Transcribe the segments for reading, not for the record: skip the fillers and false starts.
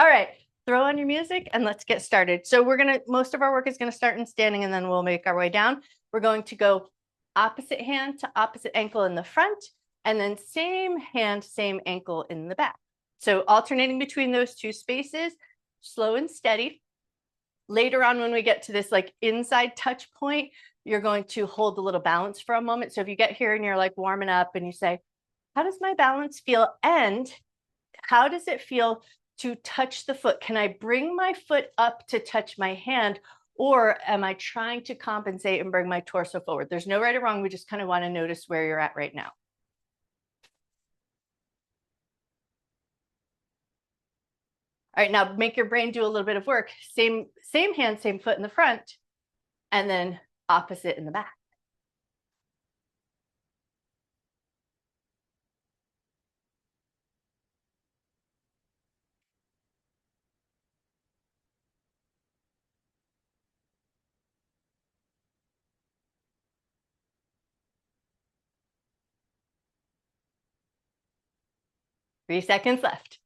All right, throw on your music and let's get started. So most of our work is gonna start in standing and then we'll make our way down. We're going to go opposite hand to opposite ankle in the front and then same hand, same ankle in the back. So alternating between those two spaces, slow and steady. Later on, when we get to this like inside touch point, you're going to hold a little balance for a moment. So if you get here and you're like warming up and you say, how does my balance feel? And how does it feel to touch the foot? Can I bring my foot up to touch my hand? Or am I trying to compensate and bring my torso forward? There's no right or wrong. We just kind of want to notice where you're at right now. All right, now make your brain do a little bit of work. Same hand, same foot in the front, and then opposite in the back. Three seconds left.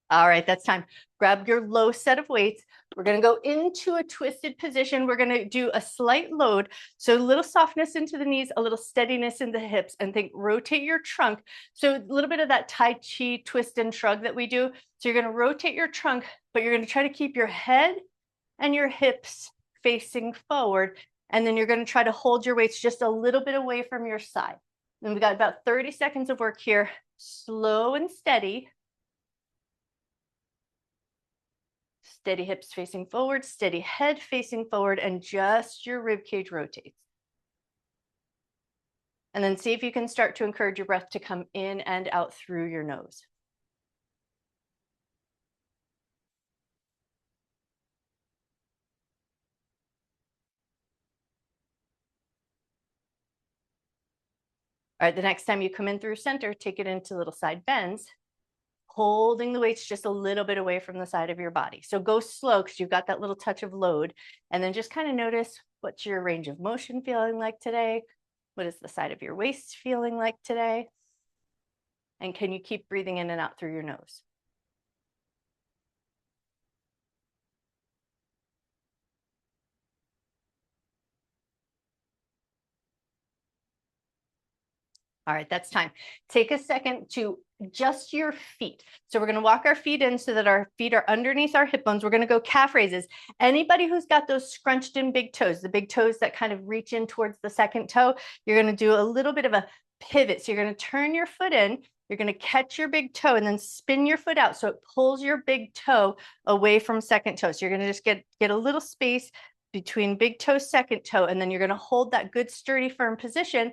All right, that's time. Grab your low set of weights. We're going to go into a twisted position. We're going to do a slight load. So a little softness into the knees, a little steadiness in the hips, and think rotate your trunk. So a little bit of that Tai Chi twist and shrug that we do. So you're going to rotate your trunk, but you're going to try to keep your head and your hips facing forward. And then you're going to try to hold your weights just a little bit away from your side. And we've got about 30 seconds of work here. Slow and steady. Steady hips facing forward, steady head facing forward, and just your rib cage rotates. And then see if you can start to encourage your breath to come in and out through your nose. All right, the next time you come in through center, take it into little side bends, holding the weights just a little bit away from the side of your body. So go slow because you've got that little touch of load, and then just kind of notice what's your range of motion feeling like today? What is the side of your waist feeling like today? And can you keep breathing in and out through your nose? All right, that's time. Take a second to adjust your feet. So we're going to walk our feet in so that our feet are underneath our hip bones. We're going to go calf raises. Anybody who's got those scrunched in big toes, the big toes that kind of reach in towards the second toe, you're going to do a little bit of a pivot. So you're going to turn your foot in, you're going to catch your big toe and then spin your foot out so it pulls your big toe away from second toe. So you're going to just get a little space between big toe, second toe, and then you're going to hold that good, sturdy, firm position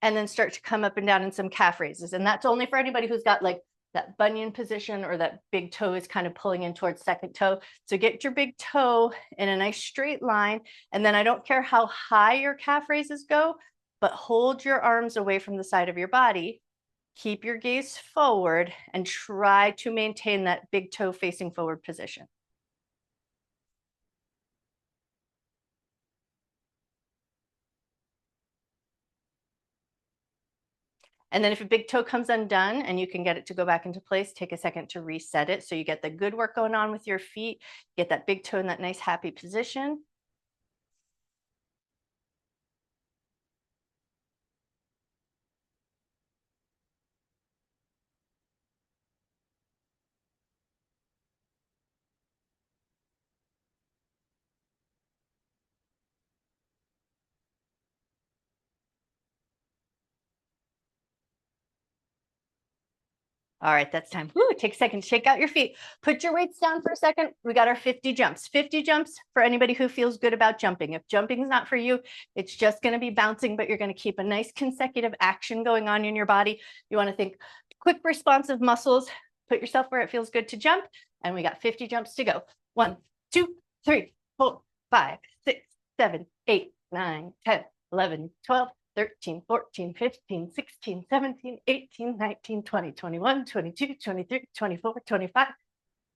and then start to come up and down in some calf raises. And that's only for anybody who's got like that bunion position or that big toe is kind of pulling in towards second toe. So get your big toe in a nice straight line. And then I don't care how high your calf raises go, but hold your arms away from the side of your body. Keep your gaze forward and try to maintain that big toe facing forward position. And then if a big toe comes undone and you can get it to go back into place, take a second to reset it. So you get the good work going on with your feet, get that big toe in that nice happy position. All right, that's time. Woo, take a second, shake out your feet. Put your weights down for a second. We got our 50 jumps. 50 jumps for anybody who feels good about jumping. If jumping is not for you, it's just going to be bouncing, but you're going to keep a nice consecutive action going on in your body. You want to think quick responsive muscles. Put yourself where it feels good to jump. And we got 50 jumps to go. 1, 2, 3, 4, 5, 6, 7, 8, 9, 10, 11, 12, 13, 14, 15, 16, 17, 18, 19, 20, 21, 22, 23, 24, 25,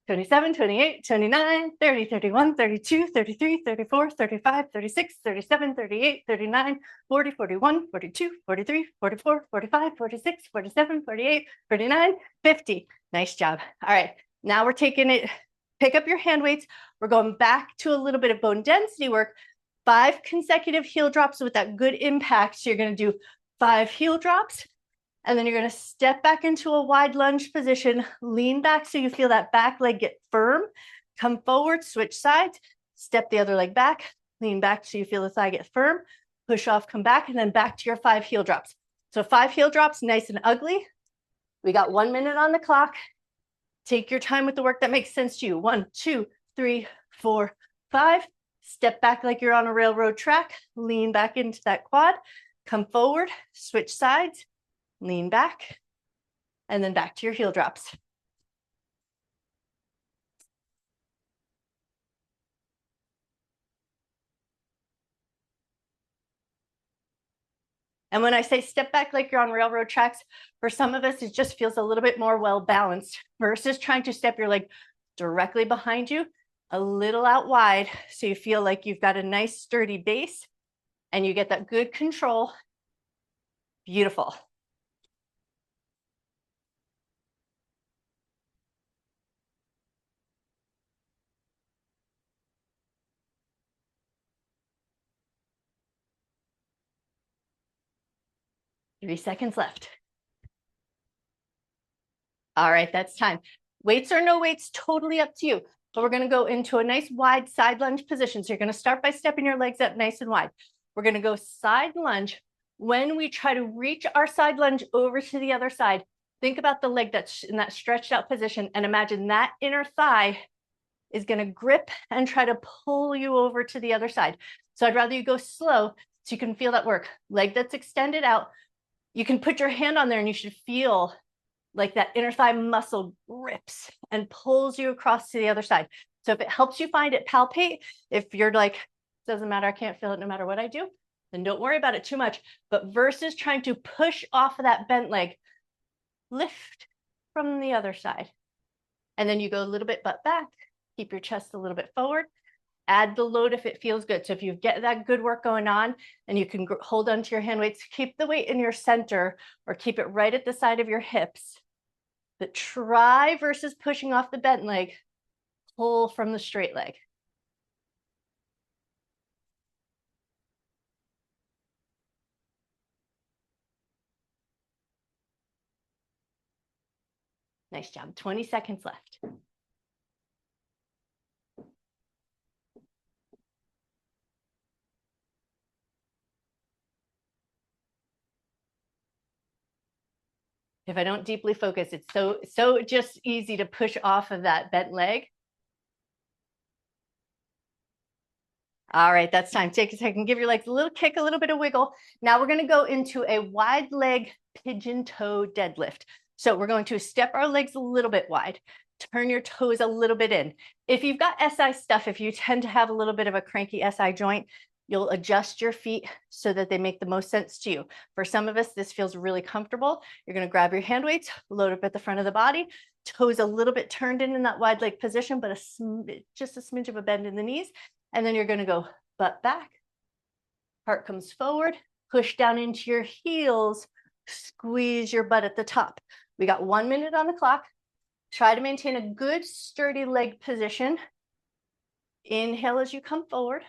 27, 28, 29, 30, 31, 32, 33, 34, 35, 36, 37, 38, 39, 40, 41, 42, 43, 44, 45, 46, 47, 48, 49, 50. Nice job. All right. Now we're taking it, pick up your hand weights. We're going back to a little bit of bone density work, 5 consecutive heel drops with that good impact. So you're going to do 5 heel drops, and then you're going to step back into a wide lunge position, lean back so you feel that back leg get firm, come forward, switch sides, step the other leg back, lean back so you feel the thigh get firm, push off, come back, and then back to your 5 heel drops. So 5 heel drops, nice and ugly. We got 1 minute on the clock. Take your time with the work that makes sense to you. 1, 2, 3, 4, 5. Step back like you're on a railroad track. Lean back into that quad. Come forward, switch sides, lean back, and then back to your heel drops. And when I say step back like you're on railroad tracks, for some of us, it just feels a little bit more well-balanced versus trying to step your leg directly behind you, a little out wide, so you feel like you've got a nice sturdy base and you get that good control. Beautiful. Three seconds left. All right, that's time. Weights or no weights, totally up to you. But we're going to go into a nice wide side lunge position. So you're going to start by stepping your legs up nice and wide. We're going to go side lunge. When we try to reach our side lunge over to the other side, think about the leg that's in that stretched out position and imagine that inner thigh is going to grip and try to pull you over to the other side. So I'd rather you go slow so you can feel that work. Leg that's extended out. You can put your hand on there and you should feel like that inner thigh muscle grips and pulls you across to the other side. So if it helps you find it, palpate. If you're like, doesn't matter, I can't feel it no matter what I do, then don't worry about it too much. But versus trying to push off of that bent leg, lift from the other side. And then you go a little bit butt back, keep your chest a little bit forward, add the load if it feels good. So if you get that good work going on and you can hold onto your hand weights, keep the weight in your center or keep it right at the side of your hips. But try versus pushing off the bent leg, pull from the straight leg. Nice job. 20 seconds left. If I don't deeply focus, it's so just easy to push off of that bent leg. All right, that's time. Take a second, give your legs a little kick, a little bit of wiggle. Now we're going to go into a wide leg pigeon toe deadlift. So we're going to step our legs a little bit wide, turn your toes a little bit in. If you've got SI stuff, if you tend to have a little bit of a cranky SI joint, you'll adjust your feet so that they make the most sense to you. For some of us, this feels really comfortable. You're going to grab your hand weights, load up at the front of the body, toes a little bit turned in that wide leg position, but just a smidge of a bend in the knees. And then you're going to go butt back, heart comes forward, push down into your heels, squeeze your butt at the top. We got 1 minute on the clock. Try to maintain a good sturdy leg position. Inhale as you come forward.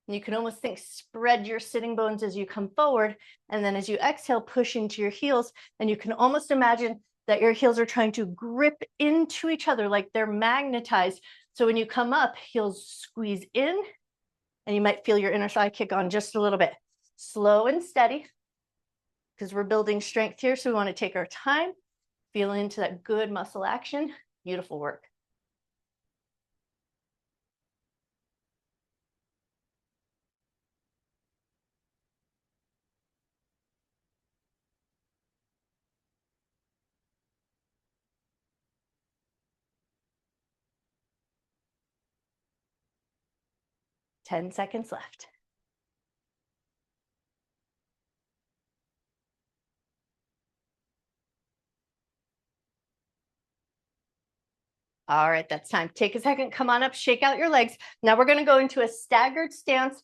You can almost think spread your sitting bones as you come forward. And then as you exhale, push into your heels. And you can almost imagine that your heels are trying to grip into each other like they're magnetized. So when you come up, heels squeeze in and you might feel your inner thigh kick on just a little bit. Slow and steady because we're building strength here. So we want to take our time, feel into that good muscle action. Beautiful work. Ten seconds left. All right, that's time. Take a second, come on up, shake out your legs. Now we're going to go into a staggered stance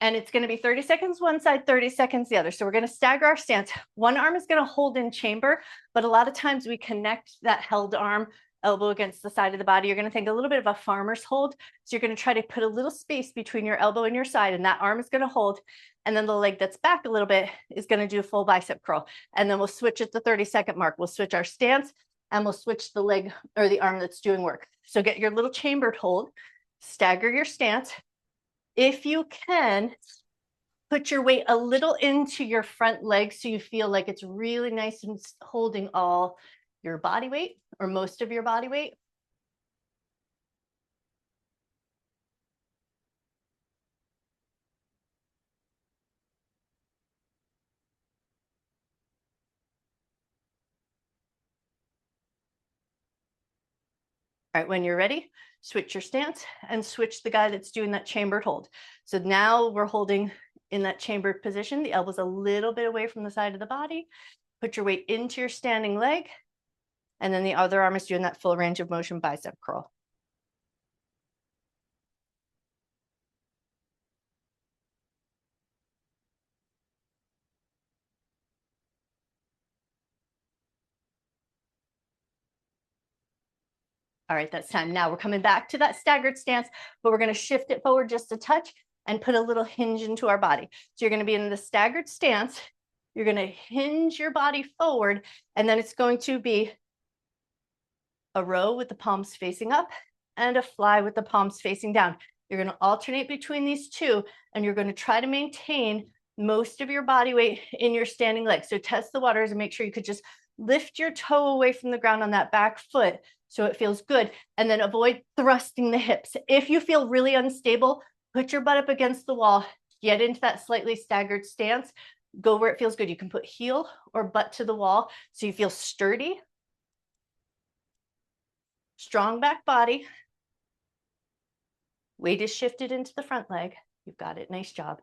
and it's going to be 30 seconds one side, 30 seconds the other. So we're going to stagger our stance. One arm is going to hold in chamber, but a lot of times we connect that held arm elbow against the side of the body. You're going to take a little bit of a farmer's hold. So you're going to try to put a little space between your elbow and your side, and that arm is going to hold. And then the leg that's back a little bit is going to do a full bicep curl. And then we'll switch at the 30-second mark. We'll switch our stance and we'll switch the leg or the arm that's doing work. So get your little chambered hold, stagger your stance. If you can, put your weight a little into your front leg so you feel like it's really nice and holding all your body weight or most of your body weight. All right, when you're ready, switch your stance and switch the guy that's doing that chambered hold. So now we're holding in that chambered position. The elbow's a little bit away from the side of the body. Put your weight into your standing leg. And then the other arm is doing that full range of motion bicep curl. All right, that's time. Now we're coming back to that staggered stance, but we're going to shift it forward just a touch and put a little hinge into our body. So you're going to be in the staggered stance. You're going to hinge your body forward, and then it's going to be a row with the palms facing up and a fly with the palms facing down. You're going to alternate between these two, and you're going to try to maintain most of your body weight in your standing leg. So test the waters and make sure you could just lift your toe away from the ground on that back foot so it feels good. And then avoid thrusting the hips. If you feel really unstable, put your butt up against the wall, get into that slightly staggered stance, go where it feels good. You can put heel or butt to the wall so you feel sturdy. Strong back body. Weight is shifted into the front leg. You've got it. Nice job.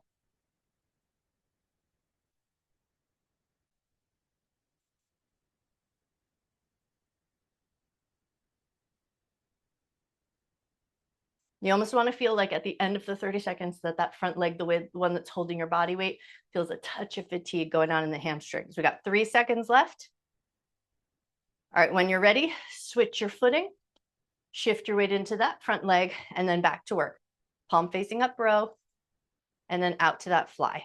You almost want to feel like at the end of the 30 seconds that front leg, the one that's holding your body weight, feels a touch of fatigue going on in the hamstrings. We got 3 seconds left. All right, when you're ready, switch your footing, shift your weight into that front leg, and then back to work. Palm facing up row, and then out to that fly.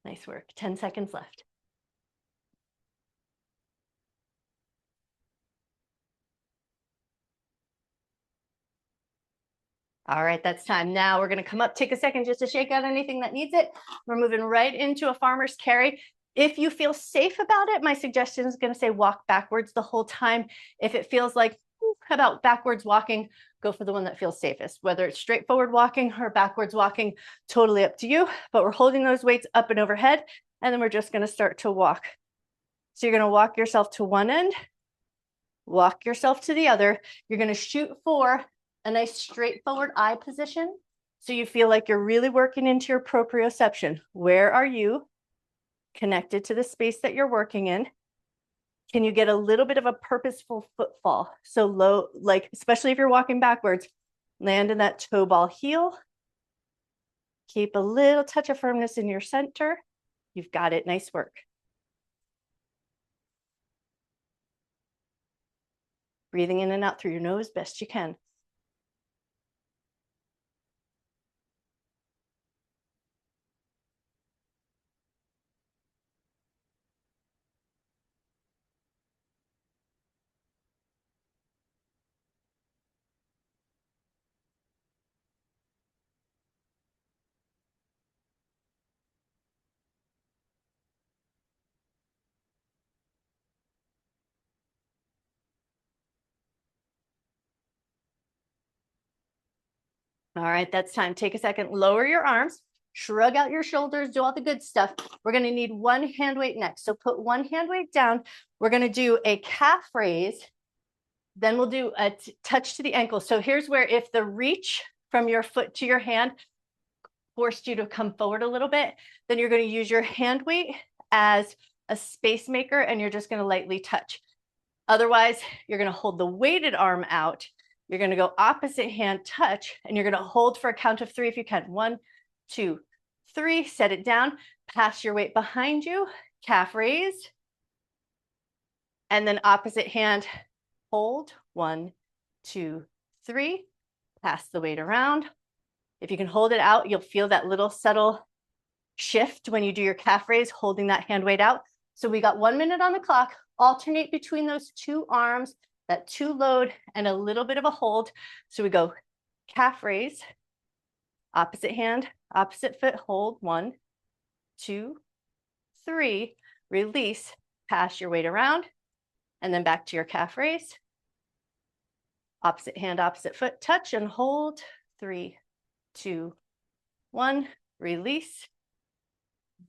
Nice work. 10 seconds left. All right, that's time. Now we're going to come up, take a second just to shake out anything that needs it. We're moving right into a farmer's carry. If you feel safe about it, my suggestion is going to say walk backwards the whole time. If it feels like about backwards walking, go for the one that feels safest. Whether it's straightforward walking or backwards walking, totally up to you. But we're holding those weights up and overhead, and then we're just going to start to walk. So you're going to walk yourself to one end, walk yourself to the other. You're going to shoot for a nice straightforward eye position. So you feel like you're really working into your proprioception. Where are you connected to the space that you're working in? Can you get a little bit of a purposeful footfall? So low, like, especially if you're walking backwards, land in that toe ball heel. Keep a little touch of firmness in your center. You've got it. Nice work. Breathing in and out through your nose best you can. All right, that's time. Take a second, lower your arms, shrug out your shoulders, do all the good stuff. We're going to need one hand weight next. So put one hand weight down. We're going to do a calf raise. Then we'll do a touch to the ankle. So here's where if the reach from your foot to your hand forced you to come forward a little bit, then you're going to use your hand weight as a space maker and you're just going to lightly touch. Otherwise, you're going to hold the weighted arm out You're going to go opposite hand touch, and you're going to hold for a count of 3 if you can. 1, 2, 3. Set it down. Pass your weight behind you. Calf raise. And then opposite hand, hold. 1, 2, 3. Pass the weight around. If you can hold it out, you'll feel that little subtle shift when you do your calf raise, holding that hand weight out. So we got 1 minute on the clock. Alternate between those 2 arms, that 2 load and a little bit of a hold. So we go calf raise, opposite hand, opposite foot, hold. 1, 2, 3. Release, pass your weight around, and then back to your calf raise. Opposite hand, opposite foot, touch and hold. 3, 2, 1. Release.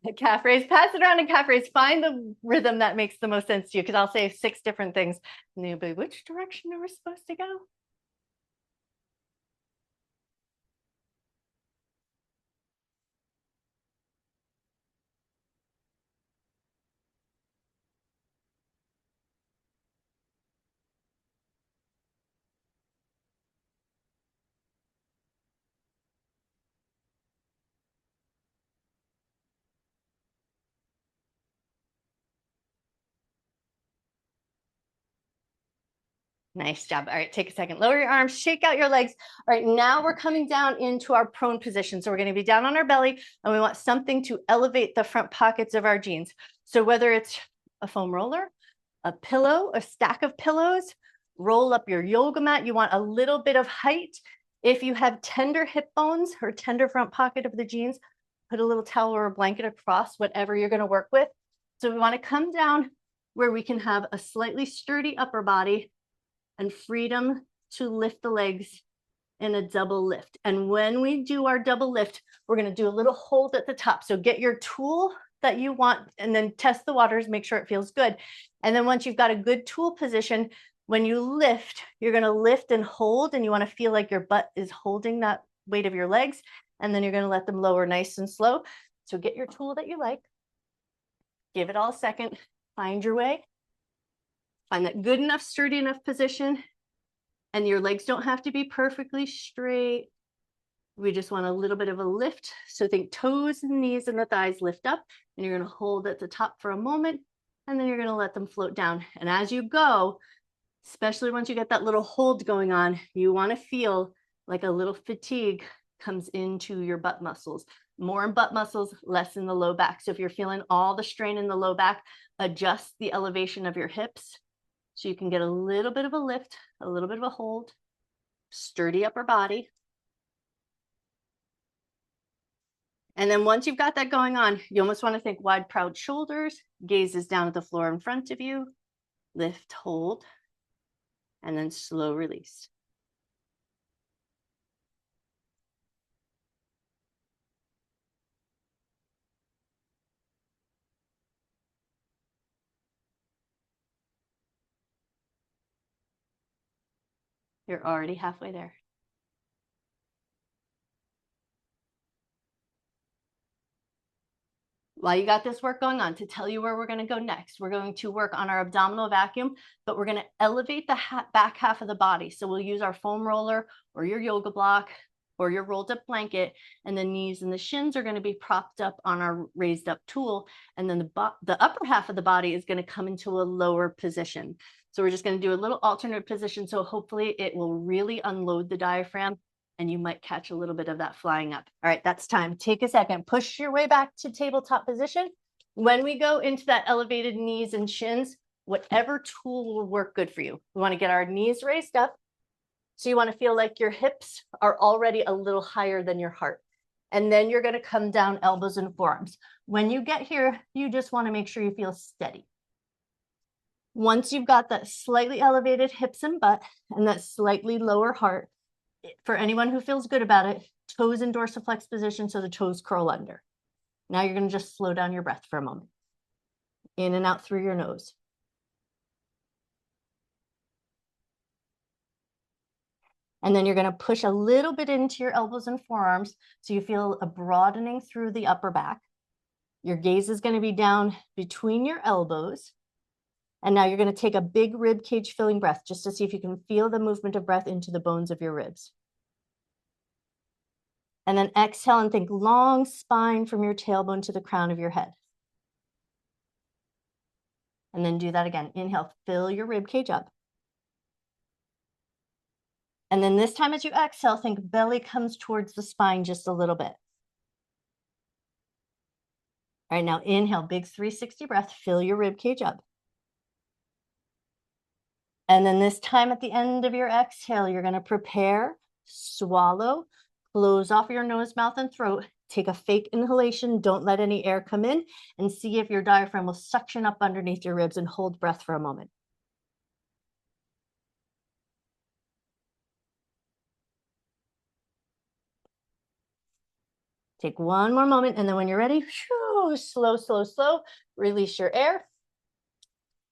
The calf raise, pass it around and calf raise. Find the rhythm that makes the most sense to you, because I'll say 6 different things and you'll be, which direction are we supposed to go? Nice job. All right, take a second. Lower your arms, shake out your legs. All right, now we're coming down into our prone position. So we're going to be down on our belly, and we want something to elevate the front pockets of our jeans. So whether it's a foam roller, a pillow, a stack of pillows, roll up your yoga mat. You want a little bit of height. If you have tender hip bones or tender front pocket of the jeans, put a little towel or a blanket across, whatever you're going to work with. So we want to come down where we can have a slightly sturdy upper body and freedom to lift the legs in a double lift. And when we do our double lift, we're going to do a little hold at the top. So get your tool that you want and then test the waters, make sure it feels good. And then once you've got a good tool position, when you lift, you're going to lift and hold, and you want to feel like your butt is holding that weight of your legs. And then you're going to let them lower nice and slow. So get your tool that you like. Give it all a second. Find your way. Find that good enough, sturdy enough position, and your legs don't have to be perfectly straight. We just want a little bit of a lift. So think toes and knees and the thighs lift up, and you're going to hold at the top for a moment, and then you're going to let them float down. And as you go, especially once you get that little hold going on, you want to feel like a little fatigue comes into your butt muscles. More in butt muscles, less in the low back. So if you're feeling all the strain in the low back, adjust the elevation of your hips, so you can get a little bit of a lift, a little bit of a hold, sturdy upper body. And then once you've got that going on, you almost want to think wide, proud shoulders, gaze is down at the floor in front of you, lift, hold, and then slow release. You're already halfway there. While you got this work going on, to tell you where we're going to go next, we're going to work on our abdominal vacuum, but we're going to elevate the back half of the body. So we'll use our foam roller or your yoga block or your rolled up blanket, and the knees and the shins are going to be propped up on our raised up tool. And then the upper half of the body is going to come into a lower position. So we're just going to do a little alternate position. So hopefully it will really unload the diaphragm, and you might catch a little bit of that flying up. All right, that's time. Take a second, push your way back to tabletop position. When we go into that elevated knees and shins, whatever tool will work good for you. We want to get our knees raised up. So you want to feel like your hips are already a little higher than your heart. And then you're going to come down elbows and forearms. When you get here, you just want to make sure you feel steady. Once you've got that slightly elevated hips and butt and that slightly lower heart, for anyone who feels good about it, toes in dorsiflex position so the toes curl under. Now you're going to just slow down your breath for a moment. In and out through your nose. And then you're going to push a little bit into your elbows and forearms so you feel a broadening through the upper back. Your gaze is going to be down between your elbows. And now you're going to take a big rib cage filling breath just to see if you can feel the movement of breath into the bones of your ribs. And then exhale and think long spine from your tailbone to the crown of your head. And then do that again. Inhale, fill your rib cage up. And then this time as you exhale, think belly comes towards the spine just a little bit. All right, now inhale, big 360 breath, fill your rib cage up. And then this time at the end of your exhale, you're going to prepare, swallow, close off your nose, mouth, and throat. Take a fake inhalation. Don't let any air come in, and see if your diaphragm will suction up underneath your ribs, and hold breath for a moment. Take one more moment, and then when you're ready, slow, slow, slow, release your air.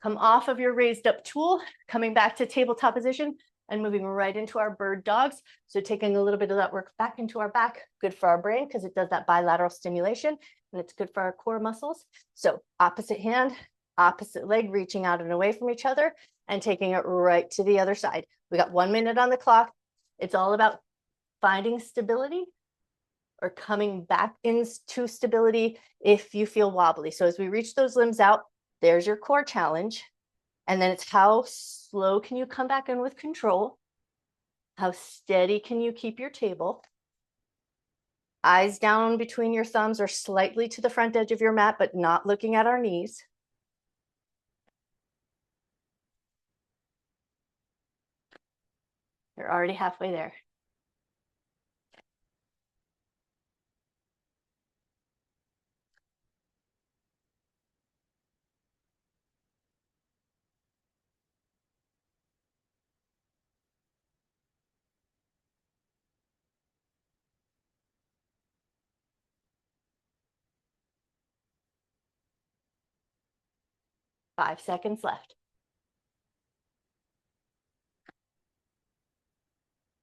Come off of your raised up tool, coming back to tabletop position and moving right into our bird dogs. So taking a little bit of that work back into our back, good for our brain because it does that bilateral stimulation, and it's good for our core muscles. So opposite hand, opposite leg, reaching out and away from each other and taking it right to the other side. We got 1 minute on the clock. It's all about finding stability or coming back into stability if you feel wobbly. So as we reach those limbs out, there's your core challenge. And then it's how slow can you come back in with control? How steady can you keep your table? Eyes down between your thumbs or slightly to the front edge of your mat, but not looking at our knees. You're already halfway there. Five seconds left.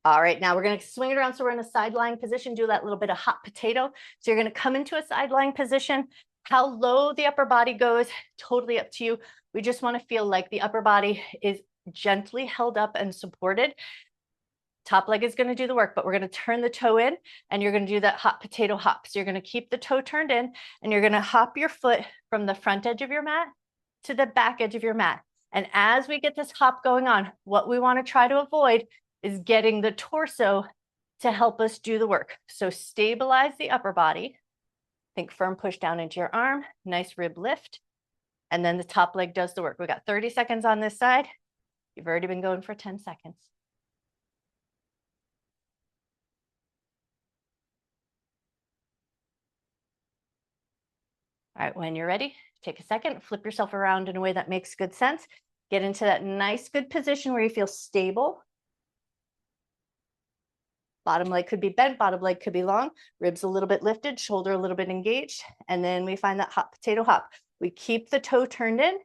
All right, now we're going to swing it around. So we're in a side lying position, do that little bit of hot potato. So you're going to come into a side lying position. How low the upper body goes, totally up to you. We just want to feel like the upper body is gently held up and supported. Top leg is going to do the work, but we're going to turn the toe in and you're going to do that hot potato hop. So you're going to keep the toe turned in and you're going to hop your foot from the front edge of your mat to the back edge of your mat. And as we get this hop going on, what we want to try to avoid is getting the torso to help us do the work. So stabilize the upper body. Think firm push down into your arm, nice rib lift. And then the top leg does the work. We got 30 seconds on this side. You've already been going for 10 seconds. All right, when you're ready, take a second, flip yourself around in a way that makes good sense. Get into that nice, good position where you feel stable. Bottom leg could be bent, bottom leg could be long, ribs a little bit lifted, shoulder a little bit engaged. And then we find that hot potato hop. We keep the toe turned in.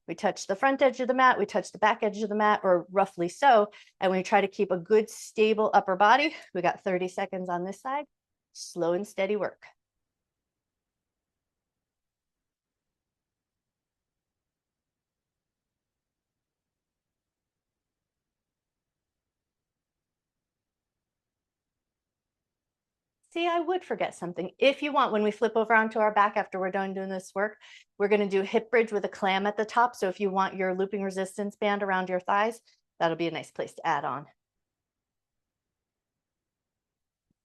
We touch the front edge of the mat, we touch the back edge of the mat, or roughly so. And we try to keep a good, stable upper body. We got 30 seconds on this side. Slow and steady work. See, I would forget something. If you want, when we flip over onto our back after we're done doing this work, we're going to do hip bridge with a clam at the top. So if you want your looping resistance band around your thighs, that'll be a nice place to add on.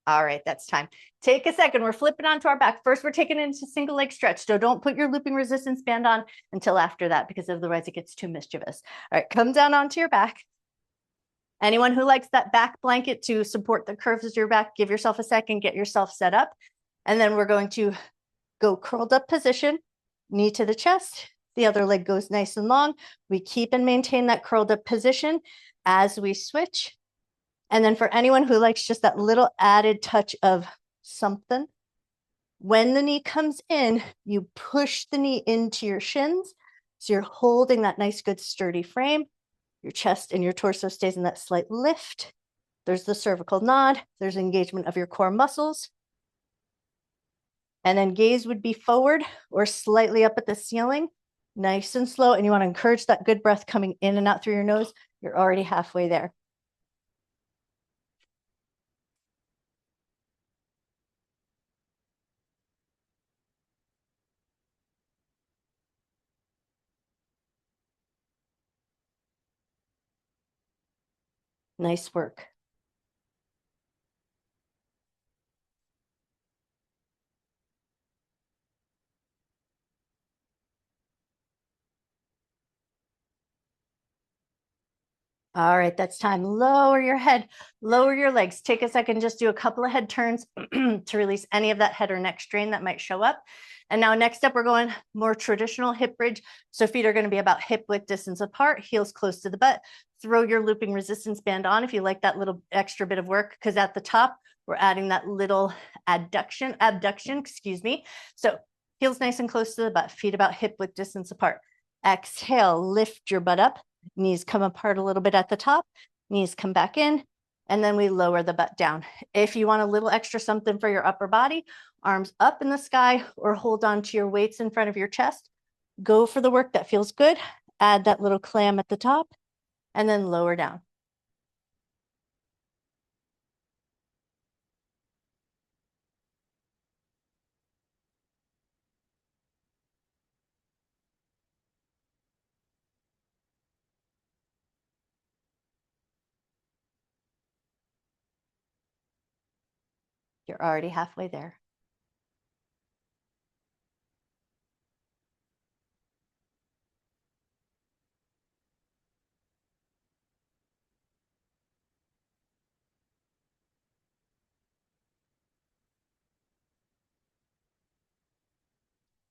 All right, that's time. Take a second. We're flipping onto our back. First, we're taking it into single leg stretch. So don't put your looping resistance band on until after that, because otherwise it gets too mischievous. All right, come down onto your back. Anyone who likes that back blanket to support the curves of your back, give yourself a second, get yourself set up. And then we're going to go curled up position, knee to the chest. The other leg goes nice and long. We keep and maintain that curled up position as we switch. And then for anyone who likes just that little added touch of something, when the knee comes in, you push the knee into your shins. So you're holding that nice, good, sturdy frame. Your chest and your torso stays in that slight lift. There's the cervical nod. There's engagement of your core muscles. And then gaze would be forward or slightly up at the ceiling. Nice and slow. And you want to encourage that good breath coming in and out through your nose. You're already halfway there. Nice work. All right, that's time. Lower your head, lower your legs. Take a second, just do a couple of head turns to release any of that head or neck strain that might show up. And now next up, we're going more traditional hip bridge. So feet are going to be about hip width distance apart, heels close to the butt. Throw your looping resistance band on if you like that little extra bit of work, because at the top, we're adding that little abduction, excuse me. So heels nice and close to the butt, feet about hip width distance apart. Exhale, lift your butt up. Knees come apart a little bit at the top, knees come back in, and then we lower the butt down. If you want a little extra something for your upper body, arms up in the sky or hold on to your weights in front of your chest. Go for the work that feels good. Add that little clam at the top and then lower down. You're already halfway there.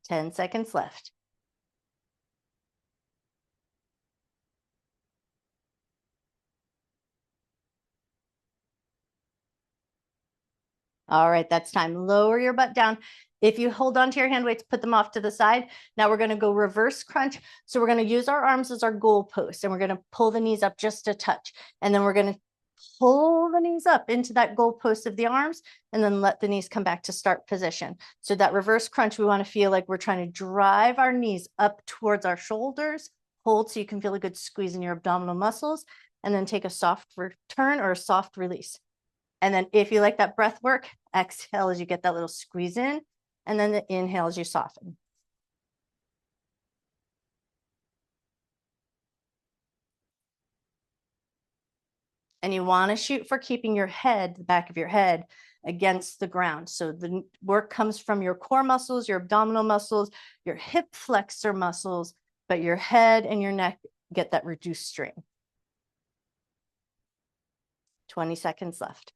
Ten seconds left. All right, that's time. Lower your butt down. If you hold on to your hand weights, put them off to the side. Now we're going to go reverse crunch. So we're going to use our arms as our goal post, and we're going to pull the knees up just a touch. And then we're going to pull the knees up into that goal post of the arms, and then let the knees come back to start position. So that reverse crunch, we want to feel like we're trying to drive our knees up towards our shoulders. Hold so you can feel a good squeeze in your abdominal muscles, and then take a soft return or a soft release. And then if you like that breath work, exhale as you get that little squeeze in, and then the inhale as you soften. And you want to shoot for keeping your head, the back of your head, against the ground. So the work comes from your core muscles, your abdominal muscles, your hip flexor muscles, but your head and your neck get that reduced strain. 20 seconds left.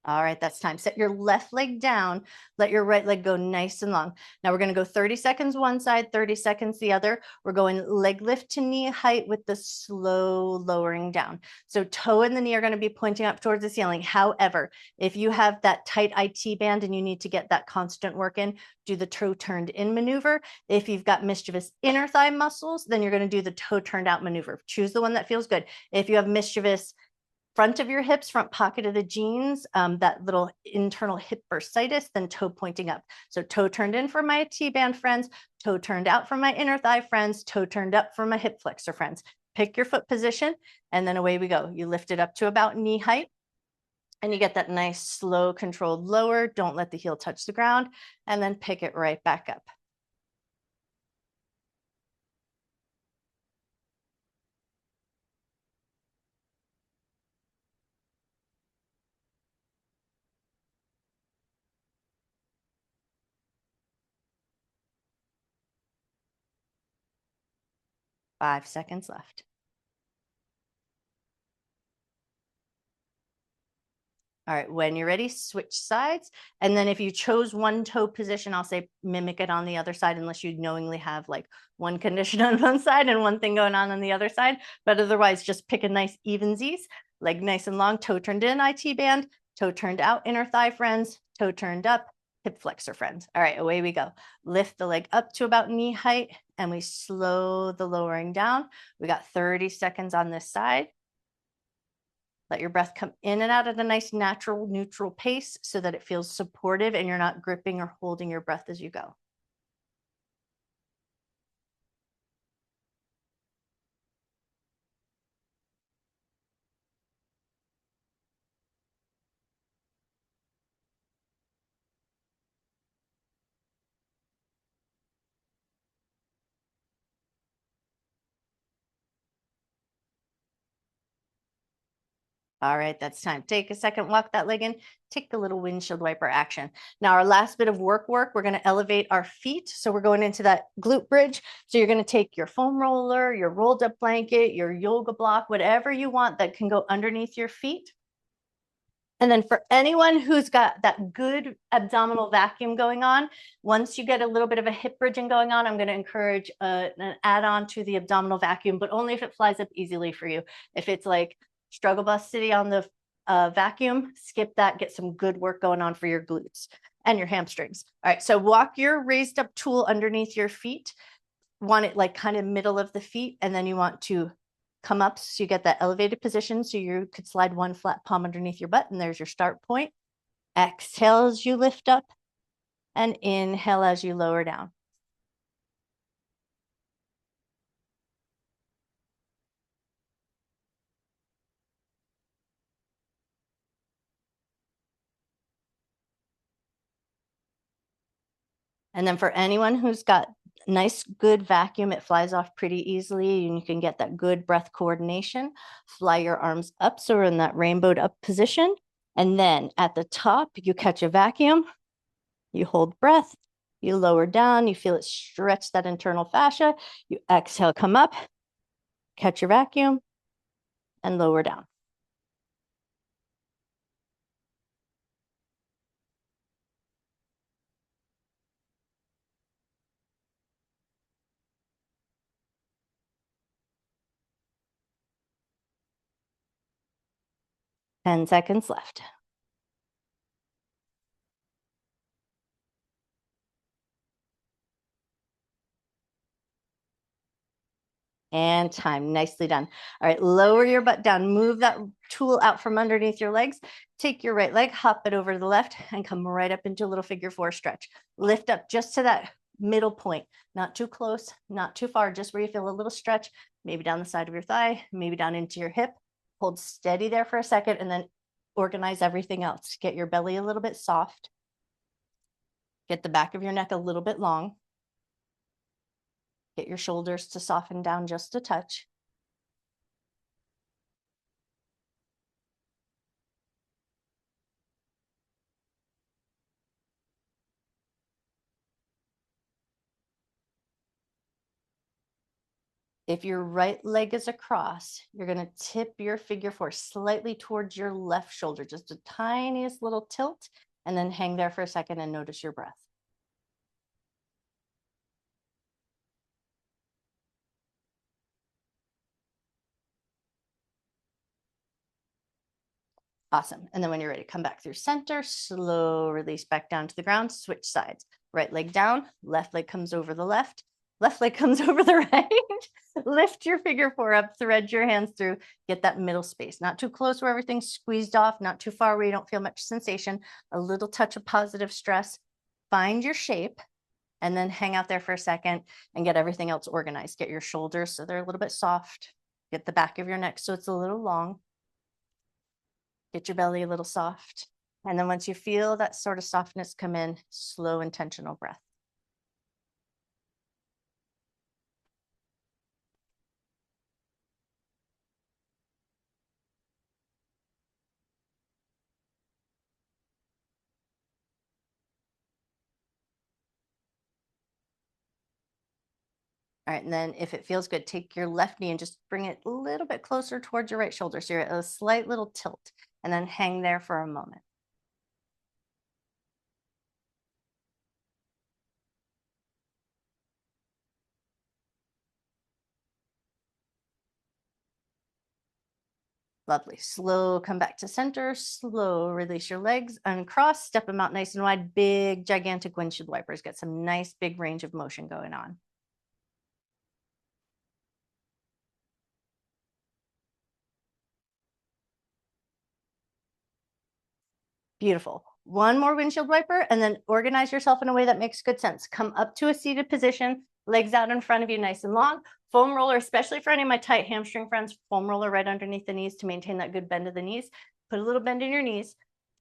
All right, that's time. Set your left leg down. Let your right leg go nice and long. Now we're going to go 30 seconds one side, 30 seconds the other. We're going leg lift to knee height with the slow lowering down. So toe and the knee are going to be pointing up towards the ceiling. However, if you have that tight IT band and you need to get that constant work in, do the toe turned in maneuver. If you've got mischievous inner thigh muscles, then you're going to do the toe turned out maneuver. Choose the one that feels good. If you have mischievous front of your hips, front pocket of the jeans, that little internal hip bursitis, then toe pointing up. So toe turned in for my T-band friends, toe turned out for my inner thigh friends, toe turned up for my hip flexor friends. Pick your foot position, and then away we go. You lift it up to about knee height, and you get that nice, slow, controlled lower. Don't let the heel touch the ground, and then pick it right back up. Five seconds left. All right, when you're ready, switch sides. And then if you chose one toe position, I'll say mimic it on the other side, unless you knowingly have like one condition on one side and one thing going on the other side. But otherwise, just pick a nice evensies, leg nice and long, toe turned in, IT band, toe turned out, inner thigh friends, toe turned up, hip flexor friends. All right, away we go. Lift the leg up to about knee height and we slow the lowering down. We got 30 seconds on this side. Let your breath come in and out at a nice natural neutral pace so that it feels supportive and you're not gripping or holding your breath as you go. All right, that's time. Take a second, walk that leg in, take a little windshield wiper action. Now our last bit of work, we're going to elevate our feet. So we're going into that glute bridge. So you're going to take your foam roller, your rolled up blanket, your yoga block, whatever you want that can go underneath your feet. And then for anyone who's got that good abdominal vacuum going on, once you get a little bit of a hip bridging going on, I'm going to encourage an add-on to the abdominal vacuum, but only if it flies up easily for you. If it's like struggle bus city on the vacuum, skip that, get some good work going on for your glutes and your hamstrings. All right, so walk your raised up tool underneath your feet. Want it like kind of middle of the feet, and then you want to come up so you get that elevated position. So you could slide one flat palm underneath your butt, and there's your start point. Exhale as you lift up, and inhale as you lower down. And then for anyone who's got nice, good vacuum, it flies off pretty easily and you can get that good breath coordination. Fly your arms up so we're in that rainbowed up position. And then at the top, you catch a vacuum, you hold breath, you lower down, you feel it stretch that internal fascia. You exhale, come up, catch your vacuum, and lower down. 10 seconds left. And time. Nicely done. All right, lower your butt down. Move that tool out from underneath your legs. Take your right leg, hop it over to the left, and come right up into a little figure four stretch. Lift up just to that middle point. Not too close, not too far, just where you feel a little stretch, maybe down the side of your thigh, maybe down into your hip. Hold steady there for a second, and then organize everything else. Get your belly a little bit soft. Get the back of your neck a little bit long. Get your shoulders to soften down just a touch. If your right leg is across, you're going to tip your figure four slightly towards your left shoulder, just a tiniest little tilt, and then hang there for a second and notice your breath. Awesome. And then when you're ready, come back through center, slow release back down to the ground, switch sides. Right leg down, left leg comes over the left leg comes over the right. Lift your figure four up, thread your hands through, get that middle space. Not too close where everything's squeezed off, not too far where you don't feel much sensation, a little touch of positive stress. Find your shape and then hang out there for a second and get everything else organized. Get your shoulders so they're a little bit soft. Get the back of your neck so it's a little long. Get your belly a little soft. And then once you feel that sort of softness come in, slow, intentional breath. All right, and then if it feels good, take your left knee and just bring it a little bit closer towards your right shoulder. So you're at a slight little tilt, and then hang there for a moment. Lovely. Slow, come back to center. Slow, release your legs, uncross, step them out nice and wide. Big, gigantic windshield wipers. Get some nice big range of motion going on. Beautiful. One more windshield wiper and then organize yourself in a way that makes good sense. Come up to a seated position, legs out in front of you nice and long. Foam roller, especially for any of my tight hamstring friends, foam roller right underneath the knees to maintain that good bend of the knees. Put a little bend in your knees.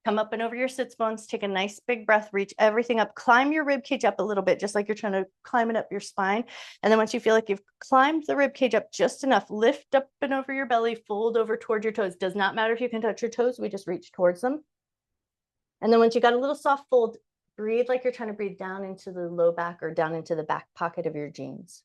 Come up and over your sits bones. Take a nice big breath. Reach everything up. Climb your rib cage up a little bit, just like you're trying to climb it up your spine. And then once you feel like you've climbed the rib cage up just enough, lift up and over your belly, fold over toward your toes. Does not matter if you can touch your toes. We just reach towards them. And then once you got a little soft fold, breathe like you're trying to breathe down into the low back or down into the back pocket of your jeans.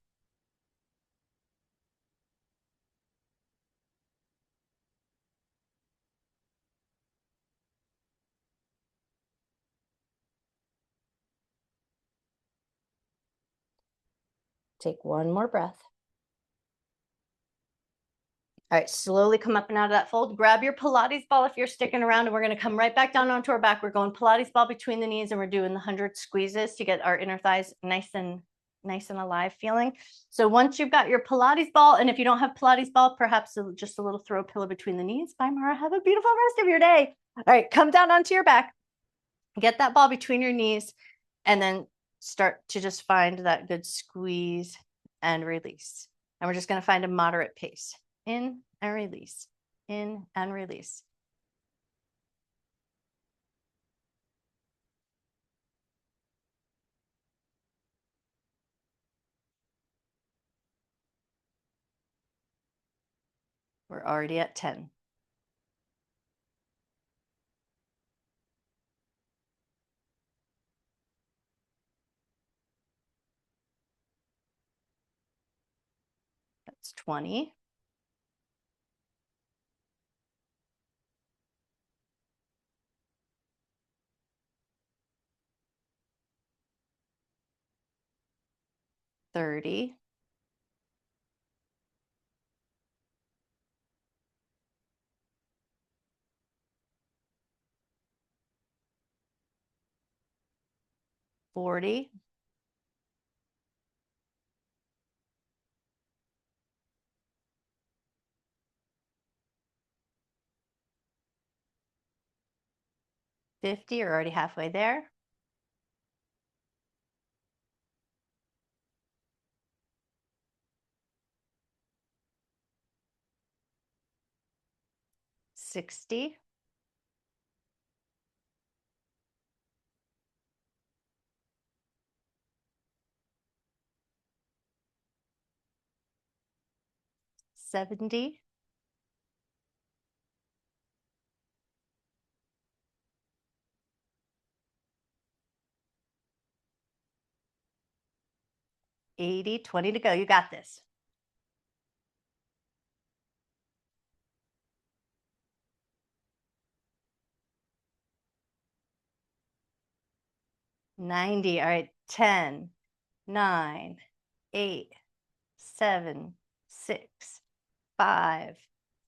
Take one more breath. All right, slowly come up and out of that fold. Grab your Pilates ball if you're sticking around, and we're going to come right back down onto our back. We're going Pilates ball between the knees, and we're doing the 100 squeezes to get our inner thighs nice and alive feeling. So once you've got your Pilates ball, and if you don't have Pilates ball, perhaps just a little throw pillow between the knees. Bye, Mara. Have a beautiful rest of your day. All right, come down onto your back. Get that ball between your knees, and then start to just find that good squeeze and release. And we're just going to find a moderate pace. In and release, in and release. We're already at 10. That's 20. $30. 40. 50. You're already halfway there. 60. 70. 80. 20 to go. You got this. 90. All right. 10, 9, 8, 7, 6, 5,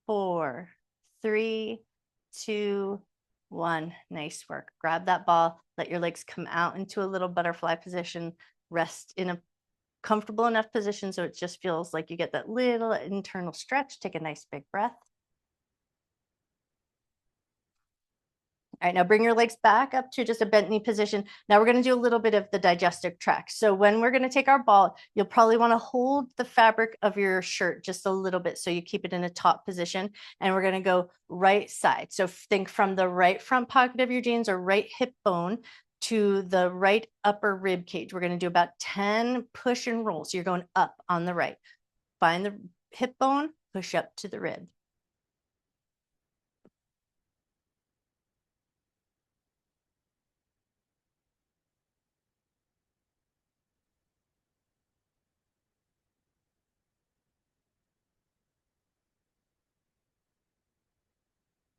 4, 3, 2, 1. Nice work. Grab that ball. Let your legs come out into a little butterfly position. Rest in a comfortable enough position so it just feels like you get that little internal stretch. Take a nice big breath. All right, now bring your legs back up to just a bent knee position. Now we're going to do a little bit of the digestive tract. So when we're going to take our ball, you'll probably want to hold the fabric of your shirt just a little bit so you keep it in a top position. And we're going to go right side. So think from the right front pocket of your jeans or right hip bone to the right upper rib cage. We're going to do about 10 push and rolls. So you're going up on the right. Find the hip bone, push up to the rib.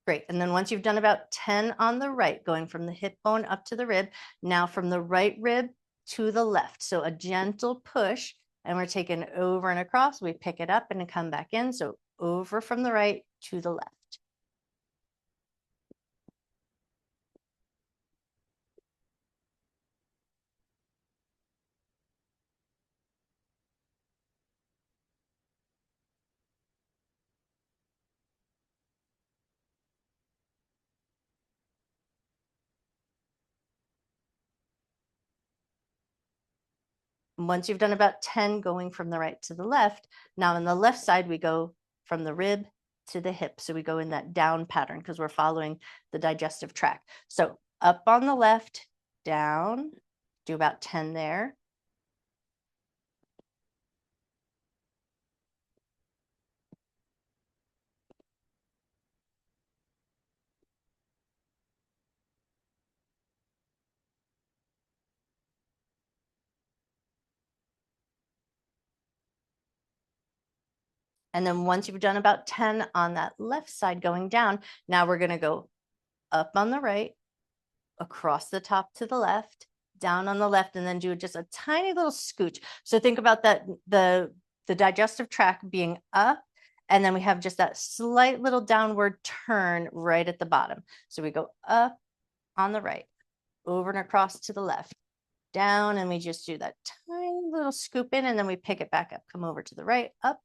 Great. And then once you've done about 10 on the right, going from the hip bone up to the rib, now from the right rib to the left. So a gentle push, and we're taking over and across. We pick it up and come back in. So over from the right to the left. Once you've done about 10 going from the right to the left, now on the left side, we go from the rib to the hip. So we go in that down pattern because we're following the digestive tract. So up on the left, down, do about 10 there. And then once you've done about 10 on that left side going down, now we're going to go up on the right, across the top to the left, down on the left, and then do just a tiny little scooch. So think about that, the digestive tract being up, and then we have just that slight little downward turn right at the bottom. So we go up on the right, over and across to the left, down, and we just do that tiny little scoop in, and then we pick it back up, come over to the right, up,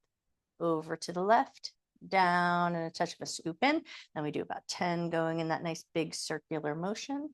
over to the left, down, and a touch of a scoop in. Then we do about 10 going in that nice big circular motion.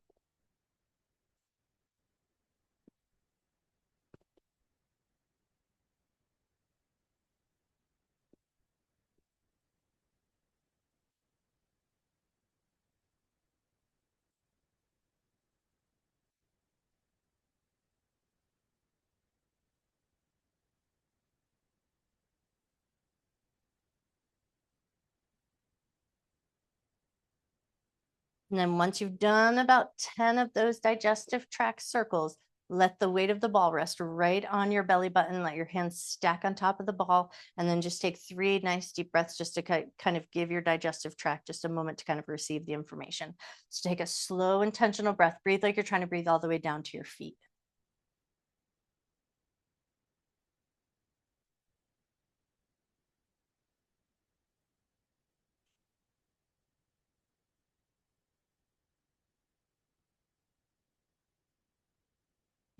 And then once you've done about 10 of those digestive tract circles, let the weight of the ball rest right on your belly button. Let your hands stack on top of the ball. And then just take 3 nice deep breaths just to kind of give your digestive tract just a moment to kind of receive the information. So take a slow, intentional breath. Breathe like you're trying to breathe all the way down to your feet.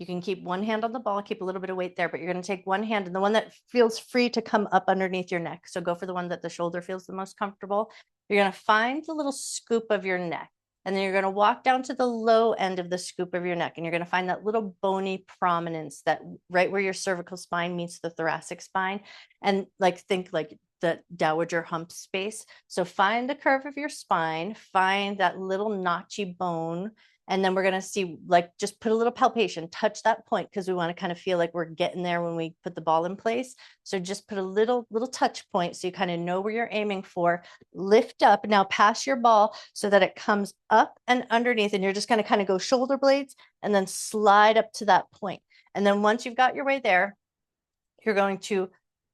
You can keep one hand on the ball, keep a little bit of weight there, but you're going to take one hand and the one that feels free to come up underneath your neck. So go for the one that the shoulder feels the most comfortable. You're going to find the little scoop of your neck. And then you're going to walk down to the low end of the scoop of your neck. And you're going to find that little bony prominence that right where your cervical spine meets the thoracic spine. And think like the dowager hump space. So find the curve of your spine, find that little notchy bone. And then we're going to see, like, just put a little palpation, touch that point because we want to kind of feel like we're getting there when we put the ball in place. So just put a little touch point so you kind of know where you're aiming for. Lift up, now pass your ball so that it comes up and underneath, and you're just going to kind of go shoulder blades and then slide up to that point. And then once you've got your way there, you're going to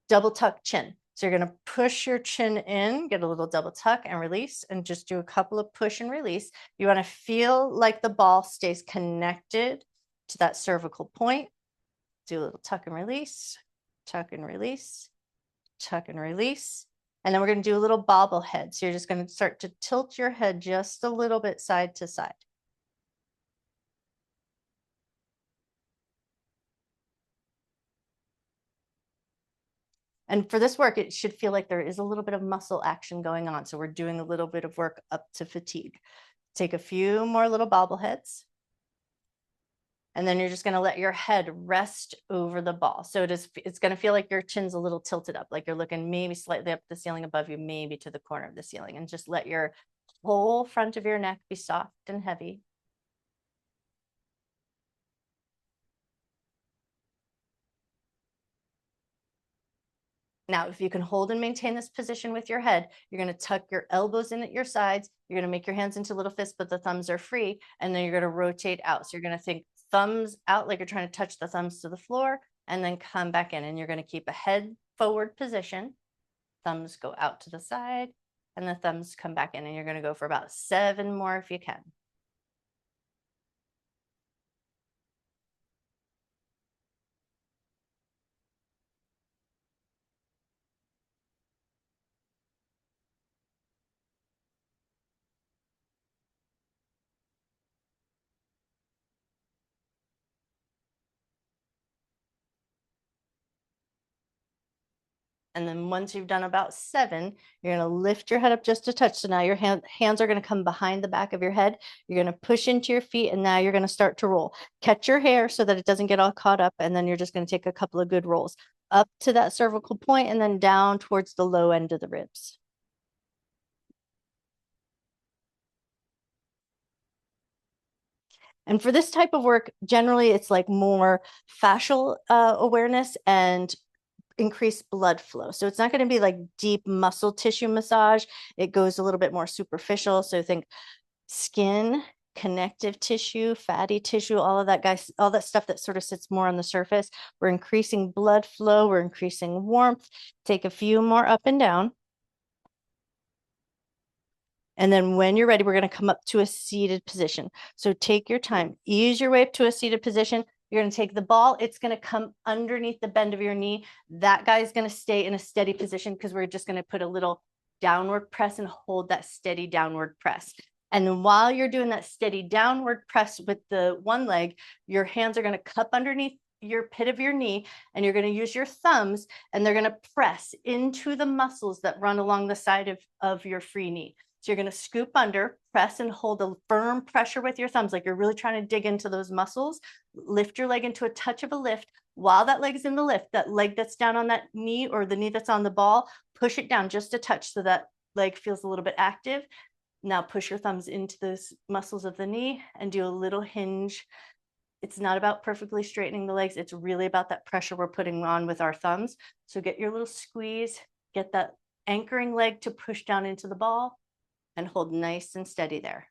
double tuck chin. So you're going to push your chin in, get a little double tuck and release, and just do a couple of push and release. You want to feel like the ball stays connected to that cervical point. Do a little tuck and release, tuck and release, tuck and release. And then we're going to do a little bobblehead. So you're just going to start to tilt your head just a little bit side to side. And for this work, it should feel like there is a little bit of muscle action going on. So we're doing a little bit of work up to fatigue. Take a few more little bobbleheads. And then you're just going to let your head rest over the ball. So it's going to feel like your chin's a little tilted up, like you're looking maybe slightly up the ceiling above you, maybe to the corner of the ceiling. And just let your whole front of your neck be soft and heavy. Now, if you can hold and maintain this position with your head, you're going to tuck your elbows in at your sides. You're going to make your hands into little fists, but the thumbs are free. And then you're going to rotate out. So you're going to think thumbs out like you're trying to touch the thumbs to the floor, and then come back in. And you're going to keep a head forward position. Thumbs go out to the side, and the thumbs come back in. And you're going to go for about 7 more if you can. And then once you've done about 7, you're going to lift your head up just a touch. So now your hands are going to come behind the back of your head. You're going to push into your feet, and now you're going to start to roll. Catch your hair so that it doesn't get all caught up. And then you're just going to take a couple of good rolls up to that cervical point and then down towards the low end of the ribs. And for this type of work, generally it's like more fascial awareness and increased blood flow. So it's not going to be like deep muscle tissue massage. It goes a little bit more superficial. So think skin, connective tissue, fatty tissue, all of that guys, all that stuff that sort of sits more on the surface. We're increasing blood flow, we're increasing warmth. Take a few more up and down. And then when you're ready, we're going to come up to a seated position. So take your time, ease your way up to a seated position. You're going to take the ball. It's going to come underneath the bend of your knee. That guy is going to stay in a steady position because we're just going to put a little downward press and hold that steady downward press. And then while you're doing that steady downward press with the one leg, your hands are going to cup underneath your pit of your knee, and you're going to use your thumbs, and they're going to press into the muscles that run along the side of your free knee. So you're going to scoop under, press and hold a firm pressure with your thumbs, like you're really trying to dig into those muscles. Lift your leg into a touch of a lift. While that leg is in the lift, that leg that's down on that knee or the knee that's on the ball, push it down just a touch so that leg feels a little bit active. Now push your thumbs into those muscles of the knee and do a little hinge. It's not about perfectly straightening the legs. It's really about that pressure we're putting on with our thumbs. So get your little squeeze, get that anchoring leg to push down into the ball, and hold nice and steady there.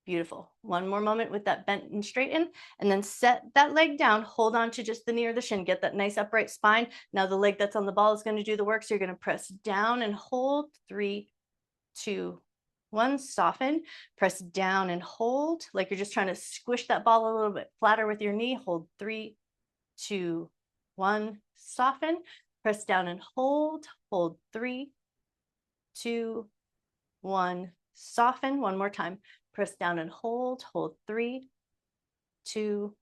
Beautiful. One more moment with that bent and straighten, and then set that leg down. Hold on to just the knee or the shin. Get that nice upright spine. Now the leg that's on the ball is going to do the work. So you're going to press down and hold. 3, 2, 1. Soften. Press down and hold like you're just trying to squish that ball a little bit flatter with your knee. Hold. 3, 2, 1. Soften. Press down and hold. Hold. 3, 2, 1. Soften. One more time. Press down and hold. Hold. 3, 2,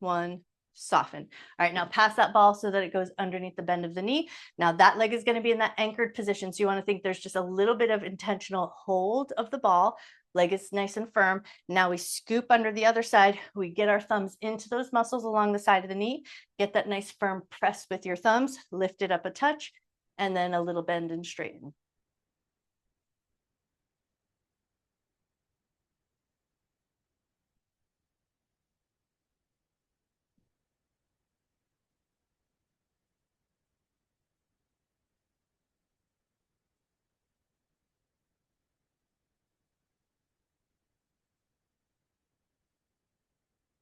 1. Soften. All right, now pass that ball so that it goes underneath the bend of the knee. Now that leg is going to be in that anchored position. So you want to think there's just a little bit of intentional hold of the ball. Leg is nice and firm. Now we scoop under the other side. We get our thumbs into those muscles along the side of the knee. Get that nice firm press with your thumbs. Lift it up a touch, and then a little bend and straighten.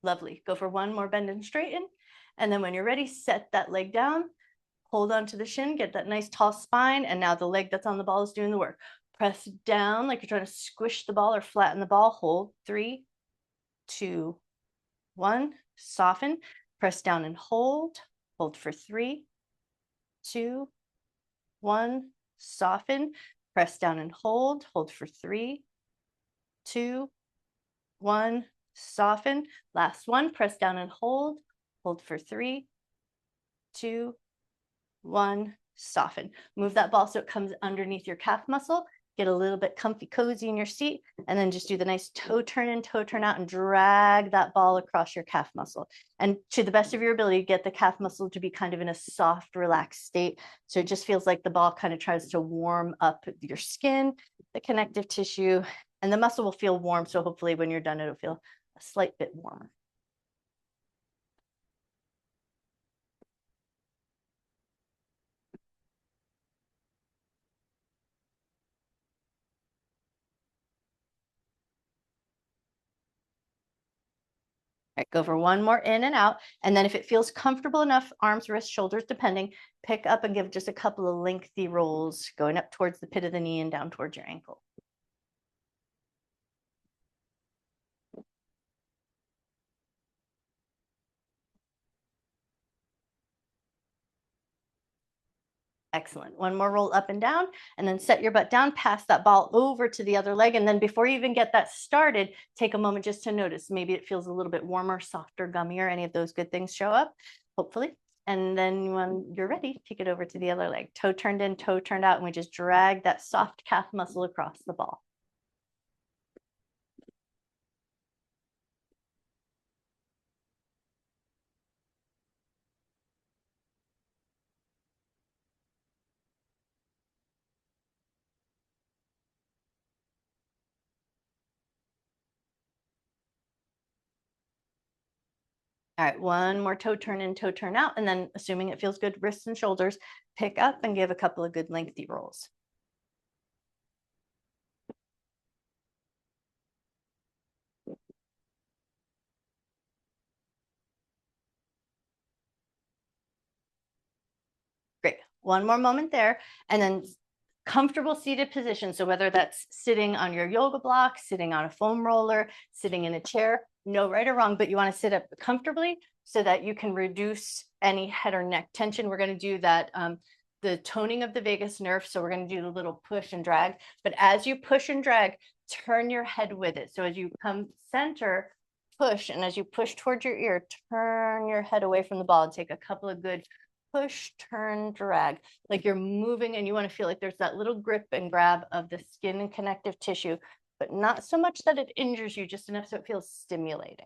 Lovely. Go for one more bend and straighten. And then when you're ready, set that leg down, hold on to the shin, get that nice tall spine. And now the leg that's on the ball is doing the work. Press down like you're trying to squish the ball or flatten the ball. Hold. 3, 2, 1. Soften. Press down and hold. Hold for 3, 2, 1. Soften. Press down and hold. Hold for 3, 2, 1. Soften. Last one. Press down and hold. Hold for 3, 2, 1. Soften. Move that ball so it comes underneath your calf muscle. Get a little bit comfy, cozy in your seat, and then just do the nice toe turn in, toe turn out, and drag that ball across your calf muscle. And to the best of your ability, get the calf muscle to be kind of in a soft, relaxed state. So it just feels like the ball kind of tries to warm up your skin, the connective tissue, and the muscle will feel warm. So hopefully when you're done, it'll feel a slight bit warmer. All right, go for one more in and out. And then if it feels comfortable enough, arms, wrists, shoulders, depending, pick up and give just a couple of lengthy rolls going up towards the pit of the knee and down towards your ankle. Excellent. One more roll up and down, and then set your butt down, pass that ball over to the other leg. And then before you even get that started, take a moment just to notice. Maybe it feels a little bit warmer, softer, gummier. Any of those good things show up, hopefully. And then when you're ready, take it over to the other leg. Toe turned in, toe turned out, and we just drag that soft calf muscle across the ball. All right, one more toe turn in, toe turn out, and then assuming it feels good, wrists and shoulders, pick up and give a couple of good lengthy rolls. Great. One more moment there, and then comfortable seated position. So whether that's sitting on your yoga block, sitting on a foam roller, sitting in a chair, no right or wrong, but you want to sit up comfortably so that you can reduce any head or neck tension. We're going to do that, the toning of the vagus nerve. So we're going to do the little push and drag. But as you push and drag, turn your head with it. So as you come center, push, and as you push towards your ear, turn your head away from the ball and take a couple of good push, turn, drag, like you're moving and you want to feel like there's that little grip and grab of the skin and connective tissue, but not so much that it injures you, just enough so it feels stimulating.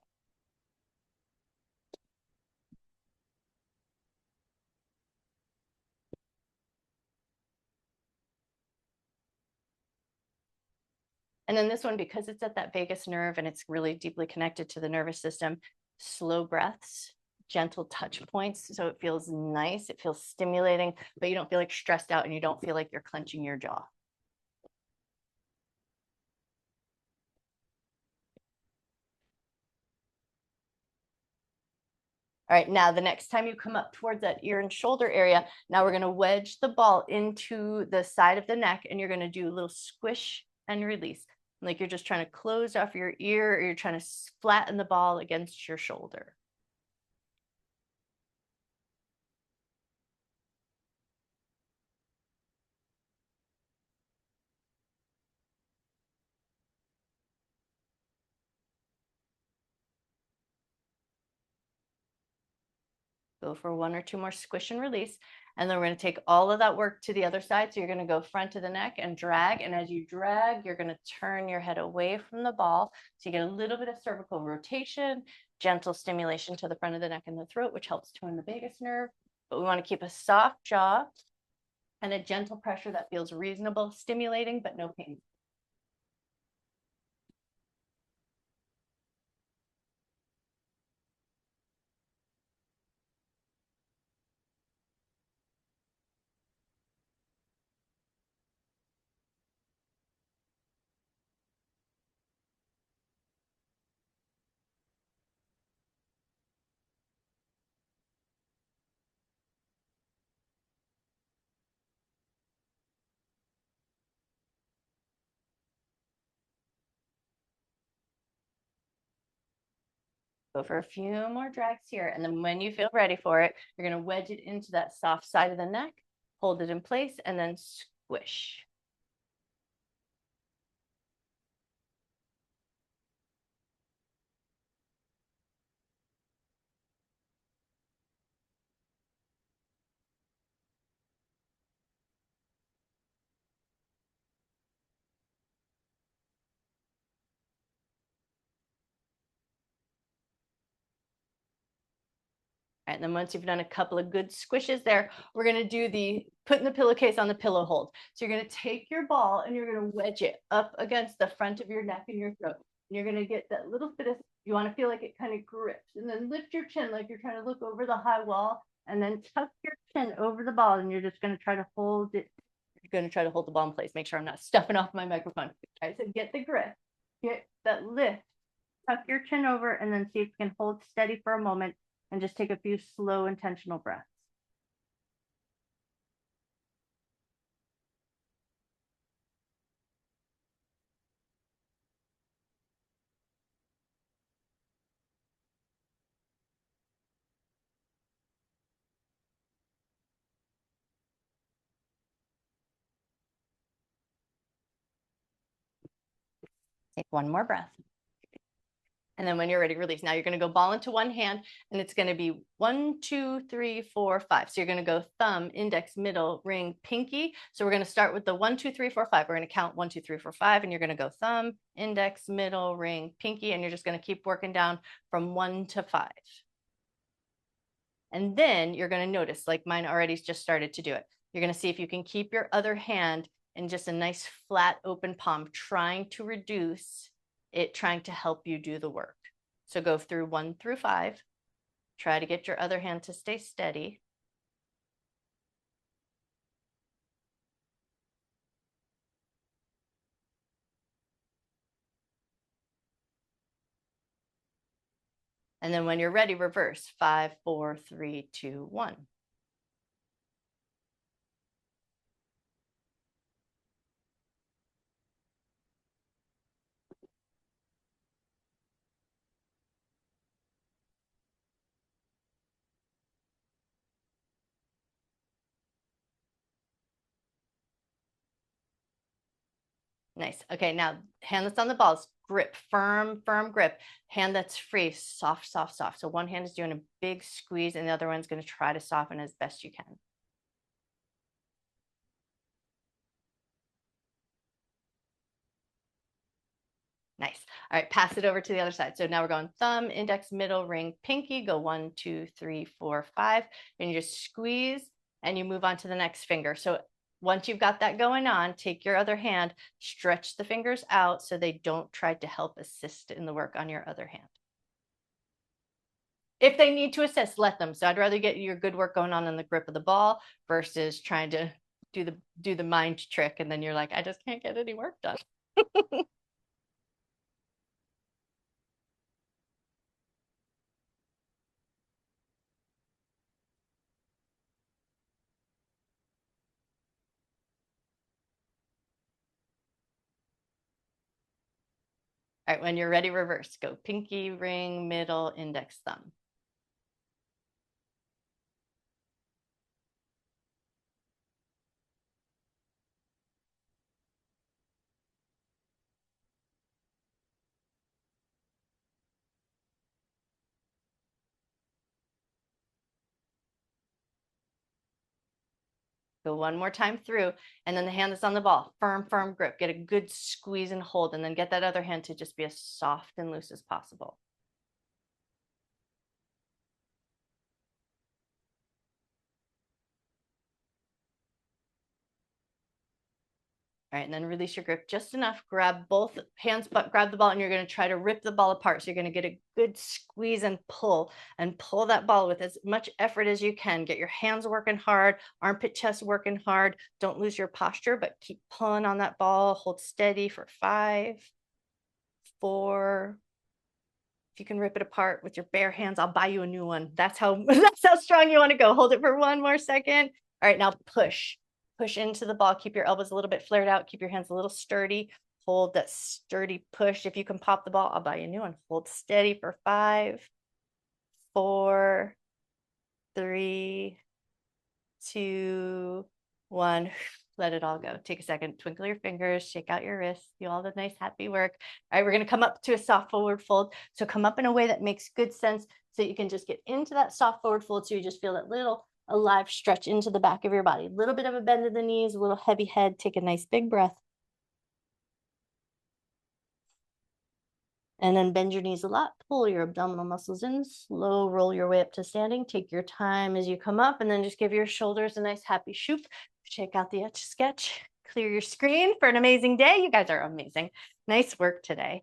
And then this one, because it's at that vagus nerve and it's really deeply connected to the nervous system, slow breaths, gentle touch points. So it feels nice, it feels stimulating, but you don't feel like stressed out and you don't feel like you're clenching your jaw. All right, now the next time you come up towards that ear and shoulder area, now we're gonna wedge the ball into the side of the neck and you're gonna do a little squish and release. Like you're just trying to close off your ear or you're trying to flatten the ball against your shoulder. Go for one or two more squish and release. And then we're going to take all of that work to the other side. So you're going to go front of the neck and drag. And as you drag, you're going to turn your head away from the ball. So you get a little bit of cervical rotation, gentle stimulation to the front of the neck and the throat, which helps tone the vagus nerve. But we want to keep a soft jaw and a gentle pressure that feels reasonable, stimulating, but no pain. Go for a few more drags here. And then when you feel ready for it, you're going to wedge it into that soft side of the neck, hold it in place, and then squish. Right, and then once you've done a couple of good squishes there, we're going to do the putting the pillowcase on the pillow hold. So you're going to take your ball and you're going to wedge it up against the front of your neck and your throat. And you're going to get that little bit of, you want to feel like it kind of grips, and then lift your chin like you're trying to look over the high wall, and then tuck your chin over the ball, and you're just going to try to hold it. You're going to try to hold the ball in place. Make sure I'm not stuffing off my microphone. All right, so get the grip, get that lift, tuck your chin over, and then see if you can hold steady for a moment and just take a few slow, intentional breaths. Take one more breath. And then when you're ready, release. Now you're going to go ball into one hand, and it's going to be 1, 2, 3, 4, 5. So you're going to go thumb, index, middle, ring, pinky. So we're going to start with the 1, 2, 3, 4, 5. We're going to count 1, 2, 3, 4, 5, and you're going to go thumb, index, middle, ring, pinky, and you're just going to keep working down from 1 to 5. And then you're going to notice, like mine already just started to do it. You're going to see if you can keep your other hand in just a nice flat open palm, trying to reduce it, trying to help you do the work. So go through 1 through 5. Try to get your other hand to stay steady. And then when you're ready, reverse 5, 4, 3, 2, 1. Nice. Okay, now hand that's on the balls, grip, firm, firm grip. Hand that's free, soft, soft, soft. So one hand is doing a big squeeze and the other one's going to try to soften as best you can. Nice. All right, pass it over to the other side. So now we're going thumb, index, middle, ring, pinky. Go 1, 2, 3, 4, 5. And you just squeeze and you move on to the next finger. So once you've got that going on, take your other hand, stretch the fingers out so they don't try to help assist in the work on your other hand. If they need to assist, let them. So I'd rather get your good work going on in the grip of the ball versus trying to do the mind trick. And then you're like, I just can't get any work done. All right, when you're ready, reverse. Go pinky, ring, middle, index, thumb. Go one more time through, and then the hand that's on the ball, firm, firm grip. Get a good squeeze and hold, and then get that other hand to just be as soft and loose as possible. All right, and then release your grip just enough. Grab both hands, but grab the ball, and you're going to try to rip the ball apart. So you're going to get a good squeeze and pull that ball with as much effort as you can. Get your hands working hard, armpit chest working hard. Don't lose your posture, but keep pulling on that ball. Hold steady for 5, 4. If you can rip it apart with your bare hands, I'll buy you a new one. That's how strong you want to go. Hold it for one more second. All right, now push. Push into the ball. Keep your elbows a little bit flared out. Keep your hands a little sturdy. Hold that sturdy push. If you can pop the ball, I'll buy you a new one. Hold steady for 5, 4, 3, 2, 1. Let it all go. Take a second, twinkle your fingers, shake out your wrists, do all the nice happy work. All right, we're going to come up to a soft forward fold. So come up in a way that makes good sense so you can just get into that soft forward fold so you just feel that little alive stretch into the back of your body. A little bit of a bend in the knees, a little heavy head. Take a nice big breath. And then bend your knees a lot, pull your abdominal muscles in, slow roll your way up to standing. Take your time as you come up, and then just give your shoulders a nice happy shoop. Shake out the Etch-a-Sketch, clear your screen for an amazing day. You guys are amazing. Nice work today.